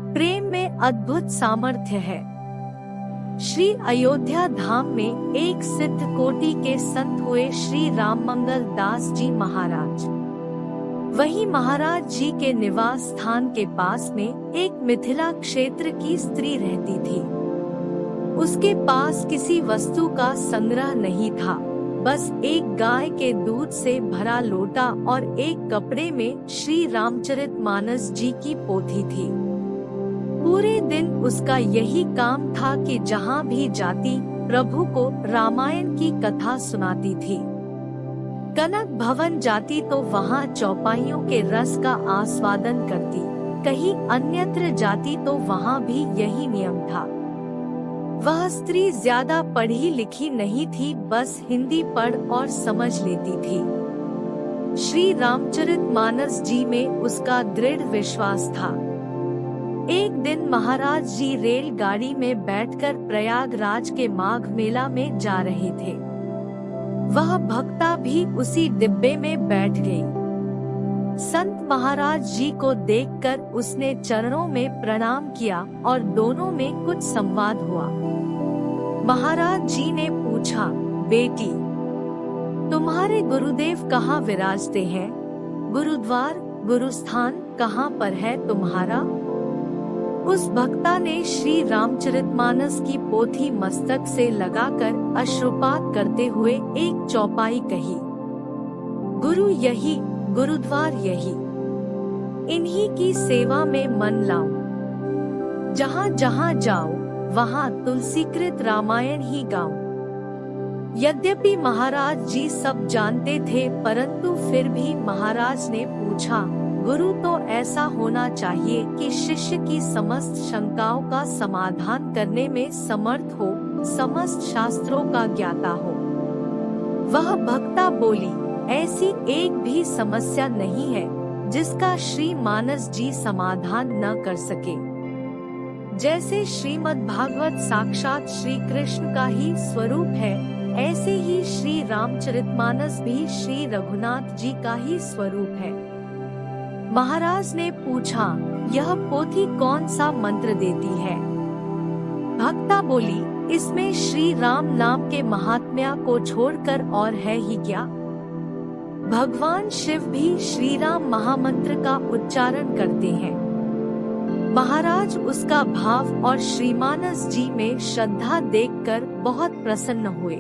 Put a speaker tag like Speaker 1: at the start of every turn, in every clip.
Speaker 1: प्रेम में अद्भुत सामर्थ्य है। श्री अयोध्या धाम में एक सिद्ध कोटि के संत हुए श्री राममंगल दास जी महाराज। वही महाराज जी के निवास स्थान के पास में एक मिथिला क्षेत्र की स्त्री रहती थी। उसके पास किसी वस्तु का संग्रह नहीं था, बस एक गाय के दूध से भरा लोटा और एक कपड़े में श्री रामचरितमानस जी की पोथी थी। पूरे दिन उसका यही काम था कि जहाँ भी जाती प्रभु को रामायण की कथा सुनाती थी। कनक भवन जाती तो वहाँ चौपाइयों के रस का आस्वादन करती, कहीं अन्यत्र जाती तो वहाँ भी यही नियम था। वह स्त्री ज्यादा पढ़ी लिखी नहीं थी, बस हिंदी पढ़ और समझ लेती थी। श्री रामचरितमानस जी में उसका दृढ़ विश्वास था। एक दिन महाराज जी रेलगाड़ी में बैठकर प्रयागराज के माघ मेला में जा रहे थे। वह भक्ता भी उसी डिब्बे में बैठ गई। संत महाराज जी को देखकर उसने चरणों में प्रणाम किया और दोनों में कुछ संवाद हुआ। महाराज जी ने पूछा, बेटी, तुम्हारे गुरुदेव कहाँ विराजते हैं? गुरुद्वार, गुरुस्थान कहाँ पर है तुम्हारा? उस भक्ता ने श्री रामचरितमानस की पोथी मस्तक से लगाकर अश्रुपात करते हुए एक चौपाई कही। गुरु यही, गुरुद्वार यही, इन्हीं की सेवा में मन लाऊं। जहाँ जहाँ जाओ वहाँ तुलसीकृत रामायण ही गाऊं। यद्यपि महाराज जी सब जानते थे, परंतु फिर भी महाराज ने पूछा, गुरु तो ऐसा होना चाहिए कि शिष्य की समस्त शंकाओं का समाधान करने में समर्थ हो, समस्त शास्त्रों का ज्ञाता हो। वह भक्ता बोली, ऐसी एक भी समस्या नहीं है जिसका श्री मानस जी समाधान न कर सके। जैसे श्रीमद् भागवत साक्षात श्री कृष्ण का ही स्वरूप है, ऐसे ही श्री रामचरितमानस भी श्री रघुनाथ जी का ही स्वरूप है। महाराज ने पूछा, यह पोथी कौन सा मंत्र देती है? भक्ता बोली, इसमें श्री राम नाम के महात्म्य को छोड़कर और है ही क्या? भगवान शिव भी श्री राम महामंत्र का उच्चारण करते हैं। महाराज उसका भाव और श्रीमानस जी में श्रद्धा देखकर बहुत प्रसन्न हुए।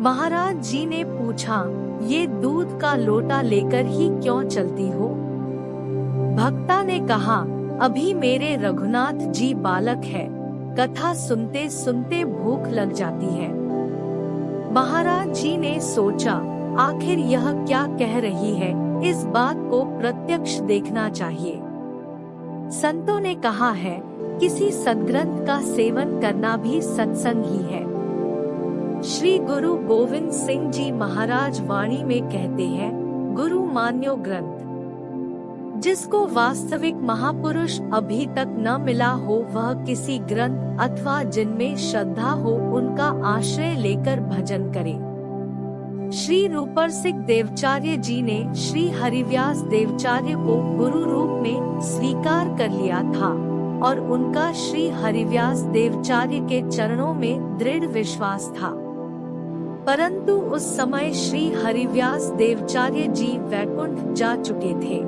Speaker 1: महाराज जी ने पूछा, ये दूध का लोटा लेकर ही क्यों चलती हो? भक्ता ने कहा, अभी मेरे रघुनाथ जी बालक है, कथा सुनते सुनते भूख लग जाती है। महाराज जी ने सोचा, आखिर यह क्या कह रही है, इस बात को प्रत्यक्ष देखना चाहिए। संतों ने कहा है, किसी सद्ग्रंथ का सेवन करना भी सत्संग ही है। श्री गुरु गोविंद सिंह जी महाराज वाणी में कहते हैं, गुरु मान्यो ग्रंथ। जिसको वास्तविक महापुरुष अभी तक न मिला हो, वह किसी ग्रंथ अथवा जिनमें श्रद्धा हो उनका आश्रय लेकर भजन करे। श्री रूपरसिक देवचार्य जी ने श्री हरिव्यास देवचार्य को गुरु रूप में स्वीकार कर लिया था और उनका श्री हरिव्यास देवचार्य के चरणों में दृढ़ विश्वास था। परंतु उस समय श्री हरिव्यास देवचार्य जी वैकुंठ जा चुके थे।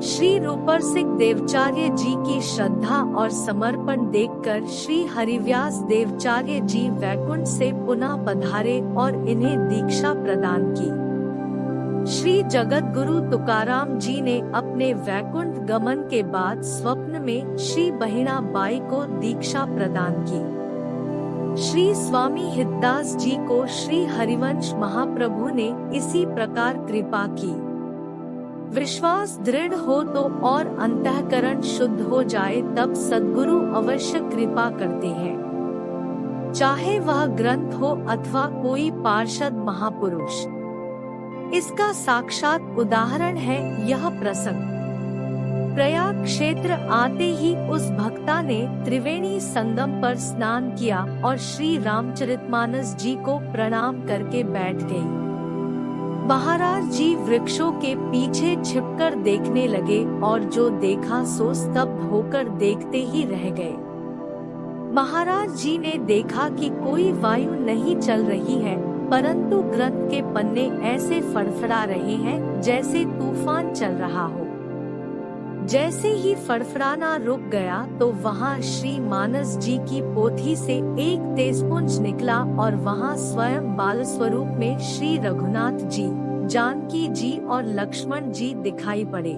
Speaker 1: श्री रूपरसिक देवचार्य जी की श्रद्धा और समर्पण देखकर श्री हरिव्यास देवचार्य जी वैकुंठ से पुनः पधारे और इन्हें दीक्षा प्रदान की। श्री जगत गुरु तुकाराम जी ने अपने वैकुंठ गमन के बाद स्वप्न में श्री बहिणा बाई को दीक्षा प्रदान की। श्री स्वामी हितदास जी को श्री हरिवंश महाप्रभु ने इसी प्रकार कृपा की। विश्वास दृढ़ हो तो और अंतःकरण शुद्ध हो जाए तब सद्गुरु अवश्य कृपा करते हैं, चाहे वह ग्रंथ हो अथवा कोई पार्षद महापुरुष। इसका साक्षात उदाहरण है यह प्रसंग। प्रयाग क्षेत्र आते ही उस भक्ता ने त्रिवेणी संगम पर स्नान किया और श्री रामचरितमानस जी को प्रणाम करके बैठ गई। महाराज जी वृक्षों के पीछे छिपकर देखने लगे और जो देखा सो स्तब्ध होकर देखते ही रह गए। महाराज जी ने देखा कि कोई वायु नहीं चल रही है, परंतु ग्रंथ के पन्ने ऐसे फड़फड़ा रहे हैं जैसे तूफान चल रहा हो। जैसे ही फड़फड़ाना रुक गया तो वहाँ श्री मानस जी की पोथी से एक तेजपुंज निकला और वहाँ स्वयं बाल स्वरूप में श्री रघुनाथ जी, जानकी जी और लक्ष्मण जी दिखाई पड़े।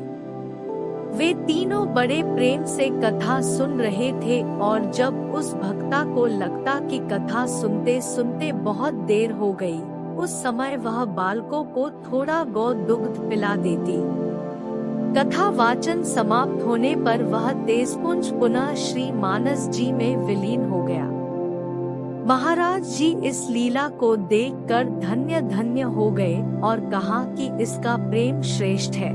Speaker 1: वे तीनों बड़े प्रेम से कथा सुन रहे थे और जब उस भक्ता को लगता कि कथा सुनते सुनते बहुत देर हो गई, उस समय वह बालकों को थोड़ा गौ दुग्ध पिला देती। कथा वाचन समाप्त होने पर वह तेजपुंज पुनः श्री मानस जी में विलीन हो गया। महाराज जी इस लीला को देखकर धन्य धन्य हो गए और कहा कि इसका प्रेम श्रेष्ठ है।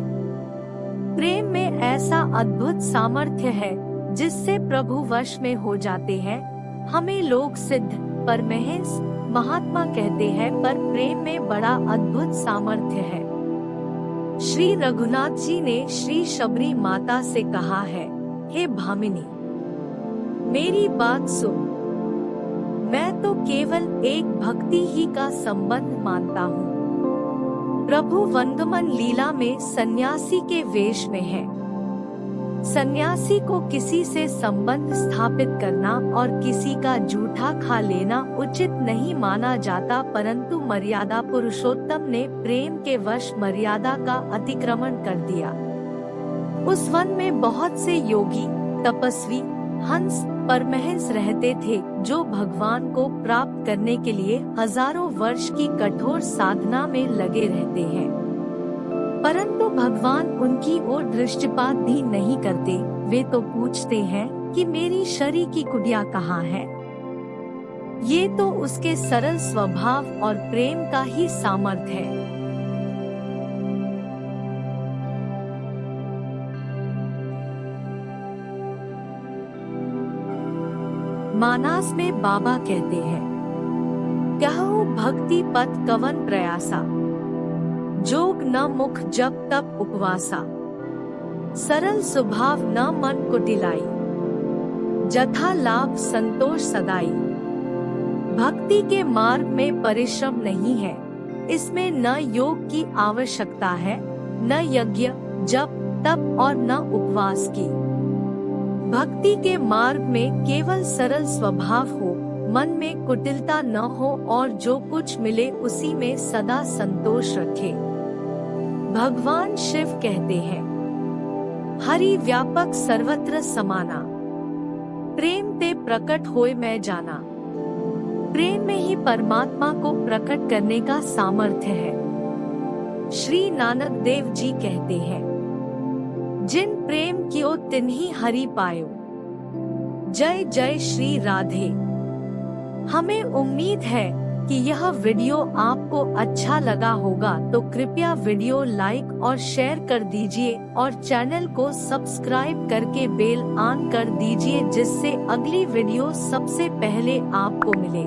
Speaker 1: प्रेम में ऐसा अद्भुत सामर्थ्य है जिससे प्रभु वश में हो जाते हैं। हमें लोग सिद्ध, परमहंस, महात्मा कहते हैं, पर प्रेम में बड़ा अद्भुत सामर्थ्य है। श्री रघुनाथ जी ने श्री शबरी माता से कहा है, हे भामिनी, मेरी बात सुन। मैं तो केवल एक भक्ति ही का संबंध मानता हूँ। प्रभु वंदमन लीला में सन्यासी के वेश में है। सन्यासी को किसी से संबंध स्थापित करना और किसी का जूठा खा लेना उचित नहीं माना जाता, परंतु मर्यादा पुरुषोत्तम ने प्रेम के वश मर्यादा का अतिक्रमण कर दिया। उस वन में बहुत से योगी, तपस्वी, हंस, परमहंस रहते थे जो भगवान को प्राप्त करने के लिए हजारों वर्ष की कठोर साधना में लगे रहते हैं, परंतु भगवान उनकी ओर दृष्टिपात भी नहीं करते। वे तो पूछते हैं कि मेरी शरीर की कुटिया कहाँ है। ये तो उसके सरल स्वभाव और प्रेम का ही सामर्थ्य है। मानस में बाबा कहते हैं, कहो भक्ति पथ कवन प्रयासा, जोग न मुख जप तप उपवासा, सरल स्वभाव न मन कुटिलाई, जथा लाभ संतोष सदाई। भक्ति के मार्ग में परिश्रम नहीं है, इसमें न योग की आवश्यकता है, न यज्ञ, जप, तप और न उपवास की। भक्ति के मार्ग में केवल सरल स्वभाव हो, मन में कुटिलता न हो और जो कुछ मिले उसी में सदा संतोष रखे। भगवान शिव कहते हैं, हरि व्यापक सर्वत्र समाना, प्रेम ते प्रकट होए मैं जाना। प्रेम में ही परमात्मा को प्रकट करने का सामर्थ्य है। श्री नानक देव जी कहते हैं, जिन प्रेम कियो तिन्ही हरि पायो। जय जय श्री राधे। हमें उम्मीद है कि यह वीडियो आपको अच्छा लगा होगा, तो कृपया वीडियो लाइक और शेयर कर दीजिए और चैनल को सब्सक्राइब करके बेल ऑन कर दीजिए, जिससे अगली वीडियो सबसे पहले आपको मिले।